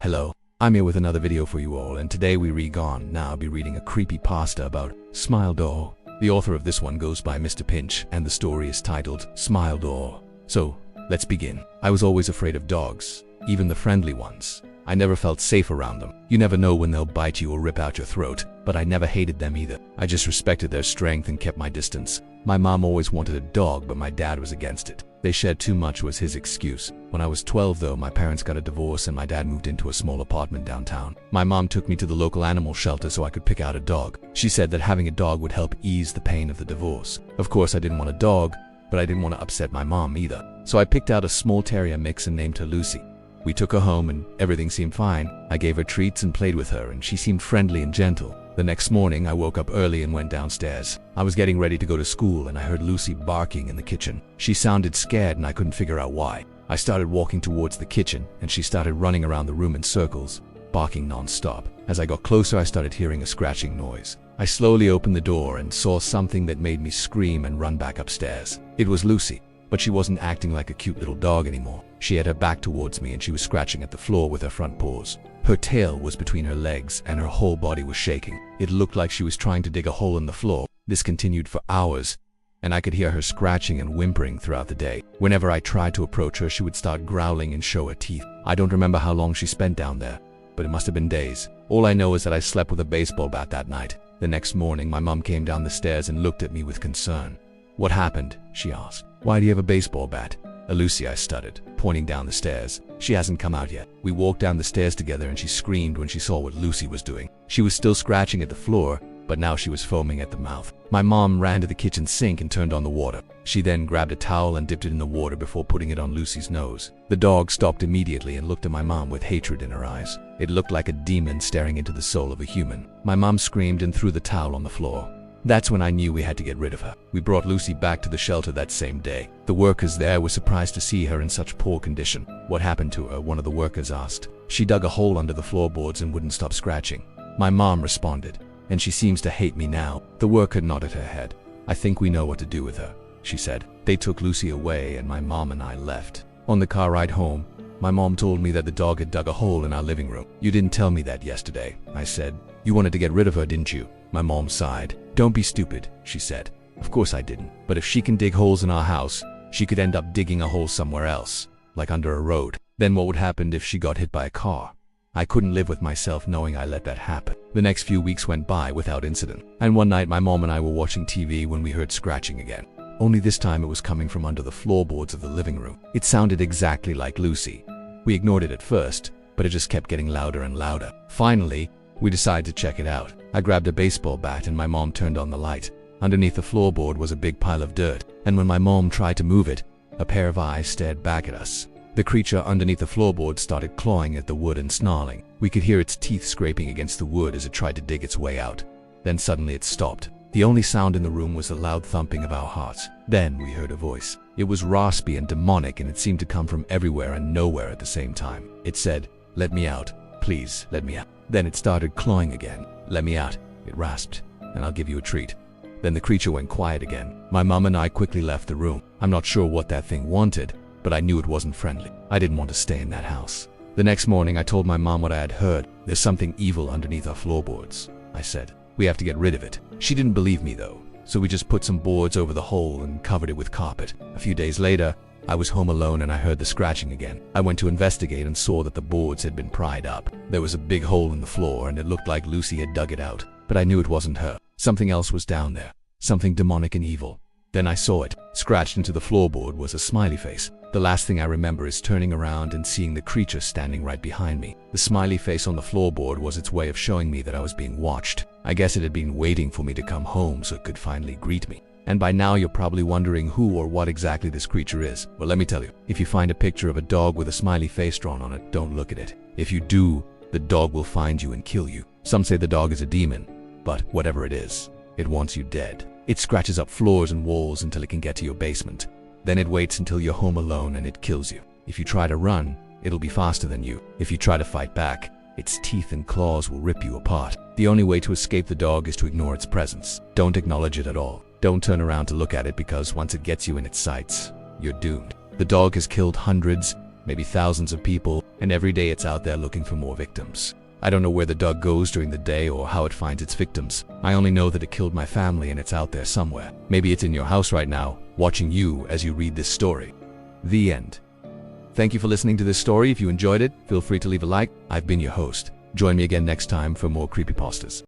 Hello, I'm here with another video for you all, and today we now be reading a creepypasta about Smiley Dog. The author of this one goes by Mr. Pinch, and the story is titled Smiley Dog. So, let's begin. I was always afraid of dogs, even the friendly ones. I never felt safe around them. You never know when they'll bite you or rip out your throat, but I never hated them either. I just respected their strength and kept my distance. My mom always wanted a dog, but my dad was against it. They shared too much was his excuse. When I was 12 though, my parents got a divorce and my dad moved into a small apartment downtown. My mom took me to the local animal shelter so I could pick out a dog. She said that having a dog would help ease the pain of the divorce. Of course, I didn't want a dog, but I didn't want to upset my mom either. So I picked out a small terrier mix and named her Lucy. We took her home and everything seemed fine. I gave her treats and played with her, and she seemed friendly and gentle. The next morning, I woke up early and went downstairs. I was getting ready to go to school and I heard Lucy barking in the kitchen. She sounded scared and I couldn't figure out why. I started walking towards the kitchen and she started running around the room in circles, barking non-stop. As I got closer, I started hearing a scratching noise. I slowly opened the door and saw something that made me scream and run back upstairs. It was Lucy, but she wasn't acting like a cute little dog anymore. She had her back towards me and she was scratching at the floor with her front paws. Her tail was between her legs and her whole body was shaking. It looked like she was trying to dig a hole in the floor. This continued for hours, and I could hear her scratching and whimpering throughout the day. Whenever I tried to approach her, she would start growling and show her teeth. I don't remember how long she spent down there, but it must have been days. All I know is that I slept with a baseball bat that night. The next morning, my mom came down the stairs and looked at me with concern. "What happened?" she asked. "Why do you have a baseball bat?" "Lucy," I stuttered, pointing down the stairs. "She hasn't come out yet." We walked down the stairs together and she screamed when she saw what Lucy was doing. She was still scratching at the floor, but now she was foaming at the mouth. My mom ran to the kitchen sink and turned on the water. She then grabbed a towel and dipped it in the water before putting it on Lucy's nose. The dog stopped immediately and looked at my mom with hatred in her eyes. It looked like a demon staring into the soul of a human. My mom screamed and threw the towel on the floor. That's when I knew we had to get rid of her. We brought Lucy back to the shelter that same day. The workers there were surprised to see her in such poor condition. "What happened to her?" one of the workers asked. "She dug a hole under the floorboards and wouldn't stop scratching," my mom responded. "And she seems to hate me now." The worker nodded her head. "I think we know what to do with her," she said. They took Lucy away and my mom and I left. On the car ride home, my mom told me that the dog had dug a hole in our living room. "You didn't tell me that yesterday," I said. "You wanted to get rid of her, didn't you?" My mom sighed. "Don't be stupid," she said. "Of course I didn't. But if she can dig holes in our house, she could end up digging a hole somewhere else, like under a road. Then what would happen if she got hit by a car? I couldn't live with myself knowing I let that happen." The next few weeks went by without incident. And one night my mom and I were watching TV when we heard scratching again. Only this time it was coming from under the floorboards of the living room. It sounded exactly like Lucy. We ignored it at first, but it just kept getting louder and louder. Finally, we decided to check it out. I grabbed a baseball bat and my mom turned on the light. Underneath the floorboard was a big pile of dirt, and when my mom tried to move it, a pair of eyes stared back at us. The creature underneath the floorboard started clawing at the wood and snarling. We could hear its teeth scraping against the wood as it tried to dig its way out. Then suddenly it stopped. The only sound in the room was the loud thumping of our hearts. Then we heard a voice. It was raspy and demonic, and it seemed to come from everywhere and nowhere at the same time. It said, "Let me out. Please, let me out." Then it started clawing again. "Let me out," it rasped, "and I'll give you a treat." Then the creature went quiet again. My mom and I quickly left the room. I'm not sure what that thing wanted, but I knew it wasn't friendly. I didn't want to stay in that house. The next morning, I told my mom what I had heard. "There's something evil underneath our floorboards," I said. "We have to get rid of it." She didn't believe me though, so we just put some boards over the hole and covered it with carpet. A few days later, I was home alone and I heard the scratching again. I went to investigate and saw that the boards had been pried up. There was a big hole in the floor and it looked like Lucy had dug it out. But I knew it wasn't her. Something else was down there. Something demonic and evil. Then I saw it. Scratched into the floorboard was a smiley face. The last thing I remember is turning around and seeing the creature standing right behind me. The smiley face on the floorboard was its way of showing me that I was being watched. I guess it had been waiting for me to come home so it could finally greet me. And by now you're probably wondering who or what exactly this creature is. Well, let me tell you, if you find a picture of a dog with a smiley face drawn on it, don't look at it. If you do, the dog will find you and kill you. Some say the dog is a demon, but whatever it is, it wants you dead. It scratches up floors and walls until it can get to your basement. Then it waits until you're home alone and it kills you. If you try to run, it'll be faster than you. If you try to fight back, its teeth and claws will rip you apart. The only way to escape the dog is to ignore its presence. Don't acknowledge it at all. Don't turn around to look at it because once it gets you in its sights, you're doomed. The dog has killed hundreds, maybe thousands of people, and every day it's out there looking for more victims. I don't know where the dog goes during the day or how it finds its victims. I only know that it killed my family and it's out there somewhere. Maybe it's in your house right now, watching you as you read this story. The end. Thank you for listening to this story. If you enjoyed it, feel free to leave a like. I've been your host. Join me again next time for more creepypastas.